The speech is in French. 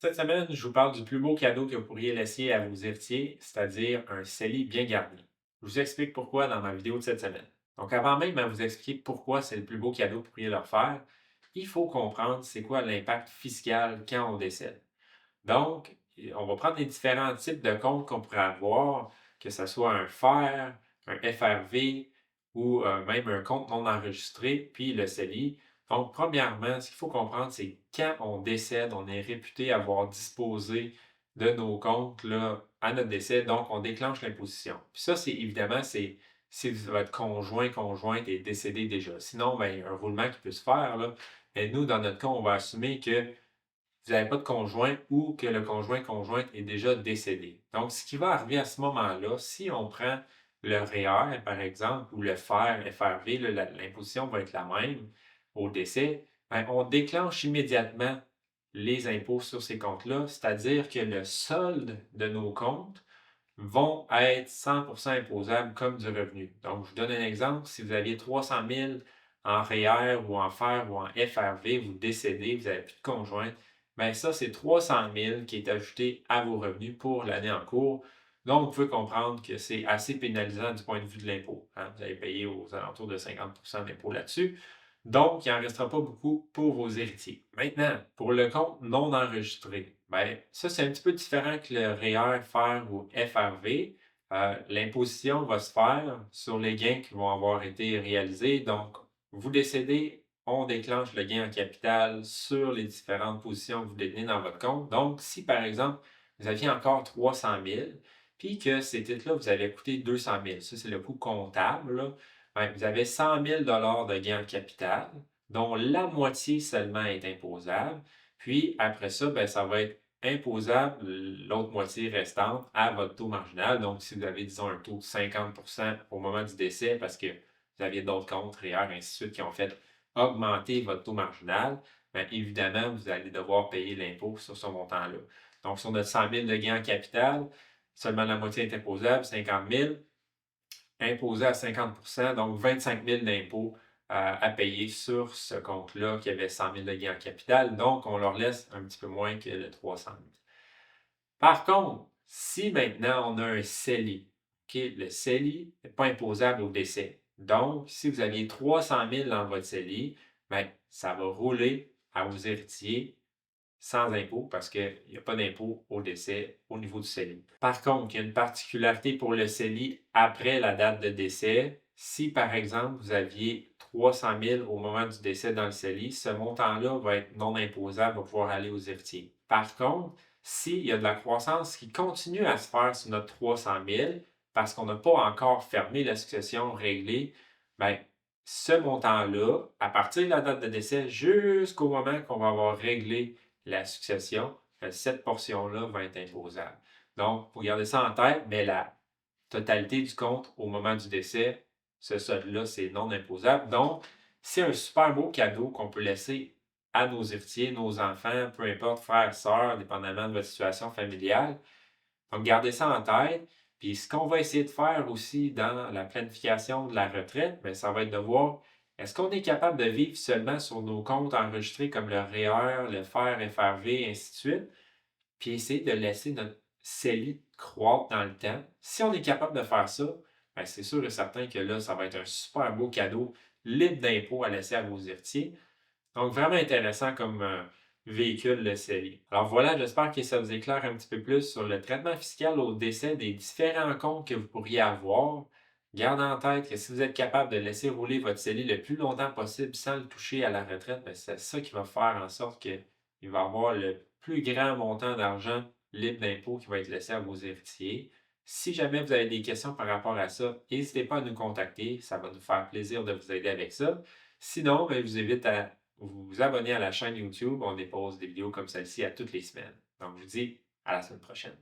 Cette semaine, je vous parle du plus beau cadeau que vous pourriez laisser à vos héritiers, c'est-à-dire un CELI bien garni. Je vous explique pourquoi dans ma vidéo de cette semaine. Donc, avant même de vous expliquer pourquoi c'est le plus beau cadeau que vous pourriez leur faire, il faut comprendre c'est quoi l'impact fiscal quand on décède. Donc, on va prendre les différents types de comptes qu'on pourrait avoir, que ce soit un FER, un FRV ou même un compte non enregistré, puis le CELI. Donc, premièrement, ce qu'il faut comprendre, c'est quand on décède, on est réputé avoir disposé de nos comptes là, à notre décès, donc on déclenche l'imposition. Puis ça, c'est évidemment, c'est si votre conjoint, conjointe est décédé déjà. Sinon, ben, il y a un roulement qui peut se faire, là. Et nous, dans notre cas, on va assumer que vous n'avez pas de conjoint ou que le conjoint, conjointe est déjà décédé. Donc, ce qui va arriver à ce moment-là, si on prend le REER, par exemple, ou le FER, FRV, là, l'imposition va être la même au décès, ben, on déclenche immédiatement les impôts sur ces comptes-là, c'est-à-dire que le solde de nos comptes vont être 100% imposables comme du revenu. Donc, je vous donne un exemple. Si vous aviez 300 000 en REER ou en FER ou en FRV, vous décédez, vous n'avez plus de conjoint, bien ça, c'est 300 000 qui est ajouté à vos revenus pour l'année en cours. Donc, vous pouvez comprendre que c'est assez pénalisant du point de vue de l'impôt, hein. Vous allez payer aux alentours de 50% d'impôt là-dessus. Donc, il n'en restera pas beaucoup pour vos héritiers. Maintenant, pour le compte non enregistré, bien, ça, c'est un petit peu différent que le REER, FER ou FRV. L'imposition va se faire sur les gains qui vont avoir été réalisés. Donc, vous décédez, on déclenche le gain en capital sur les différentes positions que vous détenez dans votre compte. Donc, si par exemple, vous aviez encore 300 000, puis que ces titres-là vous avaient coûté 200 000, ça c'est le coût comptable, là, ben, vous avez 100 000 de gain en capital, dont la moitié seulement est imposable. Puis après ça, ben, ça va être imposable l'autre moitié restante à votre taux marginal. Donc, si vous avez, disons, un taux de 50% au moment du décès parce que vous aviez d'autres comptes, REER, ainsi de suite, qui ont fait augmenter votre taux marginal, bien évidemment, vous allez devoir payer l'impôt sur ce montant-là. Donc, sur notre 100 000 de gain en capital, seulement la moitié est imposable, 50 000, imposé à 50%, donc 25 000 d'impôts à payer sur ce compte-là qui avait 100 000 de gain en capital. Donc, on leur laisse un petit peu moins que le 300 000. Par contre, si maintenant on a un CELI, OK, le CELI n'est pas imposable au décès. Donc, si vous aviez 300 000 dans votre CELI, bien, ça va rouler à vos héritiers sans impôt parce qu'il n'y a pas d'impôt au décès au niveau du CELI. Par contre, il y a une particularité pour le CELI après la date de décès. Si, par exemple, vous aviez 300 000 au moment du décès dans le CELI, ce montant-là va être non imposable, va pouvoir aller aux héritiers. Par contre, s'il y a de la croissance qui continue à se faire sur notre 300 000 parce qu'on n'a pas encore fermé la succession réglée, bien, ce montant-là, à partir de la date de décès jusqu'au moment qu'on va avoir réglé la succession, cette portion-là va être imposable. Donc, pour garder ça en tête, mais la totalité du compte au moment du décès, ce solde-là, c'est non imposable. Donc, c'est un super beau cadeau qu'on peut laisser à nos héritiers, nos enfants, peu importe, frères, sœurs, dépendamment de votre situation familiale. Donc, gardez ça en tête. Puis, ce qu'on va essayer de faire aussi dans la planification de la retraite, bien, ça va être de voir est-ce qu'on est capable de vivre seulement sur nos comptes enregistrés comme le REER, le FER, FRV, ainsi de suite, puis essayer de laisser notre CELI croître dans le temps. Si on est capable de faire ça, bien, c'est sûr et certain que là, ça va être un super beau cadeau libre d'impôts à laisser à vos héritiers. Donc, vraiment intéressant comme véhicule, le CELI. Alors voilà, j'espère que ça vous éclaire un petit peu plus sur le traitement fiscal au décès des différents comptes que vous pourriez avoir. Gardez en tête que si vous êtes capable de laisser rouler votre CELI le plus longtemps possible sans le toucher à la retraite, bien, c'est ça qui va faire en sorte qu'il va avoir le plus grand montant d'argent libre d'impôt qui va être laissé à vos héritiers. Si jamais vous avez des questions par rapport à ça, n'hésitez pas à nous contacter. Ça va nous faire plaisir de vous aider avec ça. Sinon, ben, je vous invite à vous abonner à la chaîne YouTube. On dépose des vidéos comme celle-ci à toutes les semaines. Donc, je vous dis à la semaine prochaine.